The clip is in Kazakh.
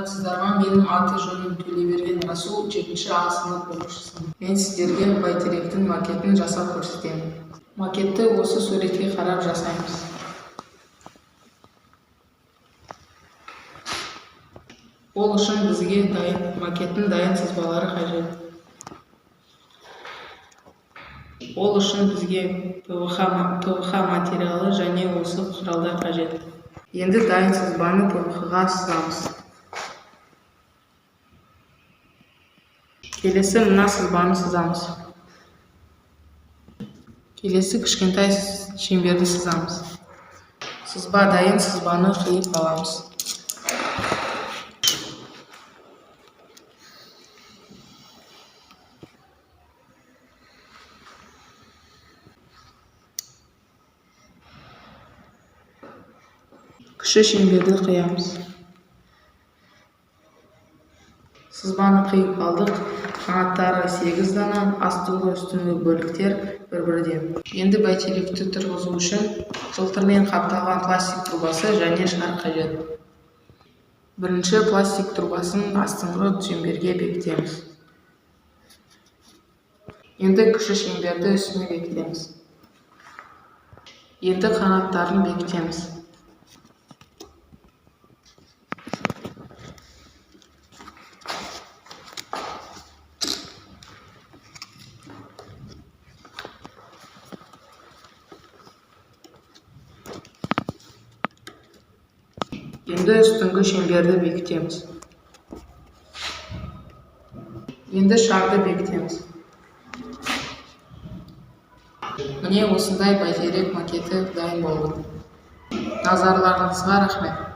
Саламатсыздарма, менің аты-жөнім Төлеберген Расул, 7-А сынып оқушысымын. Мен сіздерге бәйтеректің макетін жасап көрсетемін. Макетті осы суретке қарап жасаймыз. Ол үшін бізге макеттің дайын сызбалары қажет. Ол үшін бізге ПВХ материалы және осы құралдар қажет. Енді дайын сызбаны ПВХ-ға сызамыз. Келесі мына сызбаны сызамыз. Келесі кішкентай шеңберді сызамыз. Сызба дайын, сызбаны қиып аламыз. Кіші шеңберді қиямыз. Сызбаны қиып алдық. Қанаттары 8 дана, астыңғы үстіңгі бөліктер бір-бірден. Енді бәйтеректі тұрғызу үшін жылтырмен қапталған пластик трубасы және шар қажет. Бірінші пластик трубасын астыңғы шеңберге бекітеміз. Енді кіші шеңберді үстіне бекітеміз. Енді қанаттарын бекітеміз. Енді үстіңгі шеңберді бекітеміз. Енді шарды бекітеміз. Міне осындай бәйтерек макеті дайын болды. Назарларыңызға рахмет.